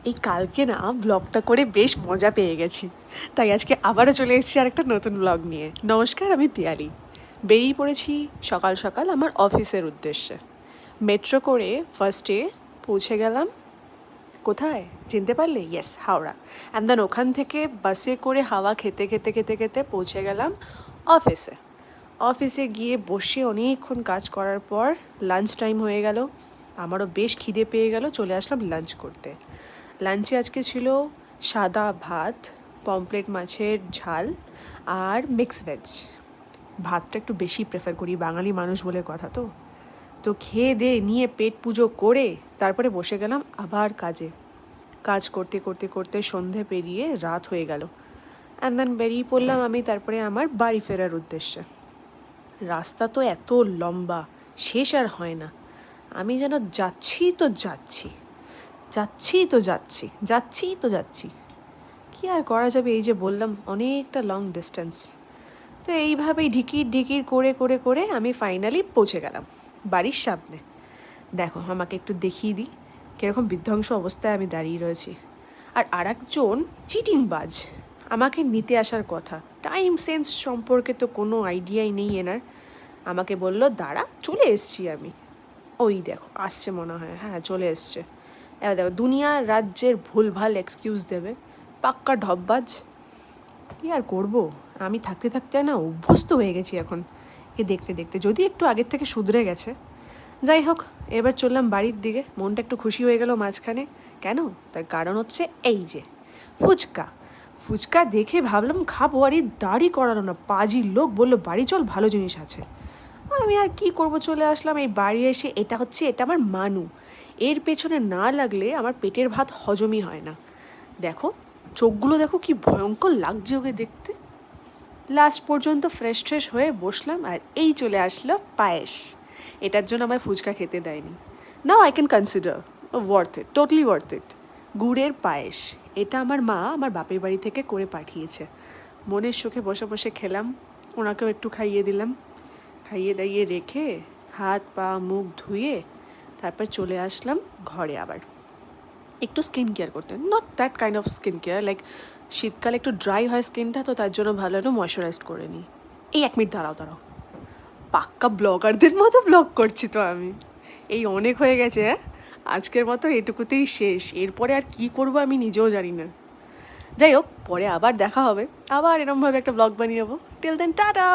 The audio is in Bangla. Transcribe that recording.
এই কালকে না ব্লগটা করে বেশ মজা পেয়ে গেছি, তাই আজকে আবারও চলে এসেছি আর একটা নতুন ব্লগ নিয়ে। নমস্কার, আমি পিয়ালি। বেরিয়ে পড়েছি সকাল সকাল আমার অফিসের উদ্দেশ্যে। মেট্রো করে ফার্স্টে পৌঁছে গেলাম কোথায়, চিনতে পারলে? ইয়েস, হাওড়া। অ্যান্ড দেন ওখান থেকে বাসে করে হাওয়া খেতে খেতে খেতে খেতে পৌঁছে গেলাম অফিসে। অফিসে গিয়ে বসে অনেকক্ষণ কাজ করার পর লাঞ্চ টাইম হয়ে গেল। আমারও বেশ খিদে পেয়ে গেল, চলে আসলাম লাঞ্চ করতে। লাঞ্চে আজকে ছিল সাদা ভাত, পমফ্রেট মাছের ঝাল আর মিক্স ভেজ। ভাতটা একটু বেশি প্রেফার করি, বাঙালি মানুষ বলে কথা। তো তো খেয়ে দিয়ে নিয়ে পেট পুজো করে তারপরে বসে গেলাম আবার কাজে। কাজ করতে করতে করতে সন্ধে পেরিয়ে রাত হয়ে গেল। অ্যান্ড দেন বেরিয়ে পড়লাম আমি তারপরে আমার বাড়ি ফেরার উদ্দেশ্যে। রাস্তা তো এত লম্বা, শেষ আর হয় না। আমি যেন যাচ্ছি তো যাচ্ছি, যাচ্ছি তো যাচ্ছি, যাচ্ছি তো যাচ্ছি। কী আর করা যাবে, এই যে বললাম অনেকটা লং ডিস্টেন্স। তো এইভাবেই ঢিকির ঢিকির করে করে করে আমি ফাইনালি পৌঁছে গেলাম বাড়ির সামনে। দেখো, আমাকে একটু দেখিয়ে দিই কীরকম বিধ্বংস অবস্থায় আমি দাঁড়িয়ে রয়েছি। আর আরেকজন চিটিংবাজ আমাকে নিতে আসার কথা, টাইম সেন্স সম্পর্কে তো কোনো আইডিয়াই নেই এনার। আমাকে বলল দাঁড়া, চলে এসছি আমি। ওই দেখো আসছে মনে হয়, হ্যাঁ চলে এসছে। এবার দেখো, দুনিয়া রাজ্যের ভুলভাল এক্সকিউজ দেবে, পাক্কা ঢপবাজ। কী আর করবো, আমি থাকতে থাকতে না অভ্যস্ত হয়ে গেছি এখন এ দেখতে দেখতে, যদি একটু আগের থেকে শুধরে গেছে। যাই হোক, এবার চললাম বাড়ির দিকে। মনটা একটু খুশি হয়ে গেল মাঝখানে। কেন? তার কারণ হচ্ছে এই যে ফুচকা। ফুচকা দেখে ভাবলাম খাবো, আর এই দাড়ি করালো না পাজি লোক বললো বাড়ি চল, ভালো জিনিস আছে। আমি আর কি করব, চলে আসলাম। এই বাড়ি এসে এটা আমার মানু। এর পেছনে না লাগলে আমার পেটের ভাত হজমই হয় না। দেখো চোখগুলো দেখো কি ভয়ঙ্কর লাগছে ওকে দেখতে। লাস্ট পর্যন্ত ফ্রেশ ট্রেশ হয়ে বসলাম, আর এই চলে আসলো পায়েস। এটার জন্য আমায় ফুচকা খেতে দেয়নি। Now I can consider worth it, totally worth it. গুড়ের পায়েস, এটা আমার মা আমার বাপের বাড়ি থেকে করে পাঠিয়েছে। মনের সুখে বসে বসে খেলাম, ওনাকেও একটু খাইয়ে দিলাম। খাইয়ে দাইয়ে রেখে হাত পা মুখ ধুয়ে তারপর চলে আসলাম ঘরে আবার একটু স্কিন কেয়ার করতে। Not that kind of skin care, like শীতকালে একটু ড্রাই হয় স্কিনটা, তো তার জন্য ভালো একটু ময়শ্চারাইজ করে নিই। এই 1 মিনিট দাঁড়াও দাঁড়াও, পাক্কা ব্লগারদের মতো ব্লগ করছি তো আমি। এই অনেক হয়ে গেছে, হ্যাঁ আজকের মতো এটুকুতেই শেষ। এরপরে আর কি করবো আমি নিজেও জানি না। যাই হোক, পরে আবার দেখা হবে, আবার এরমভাবে একটা ব্লগ বানিয়ে নেবো। Till then tata.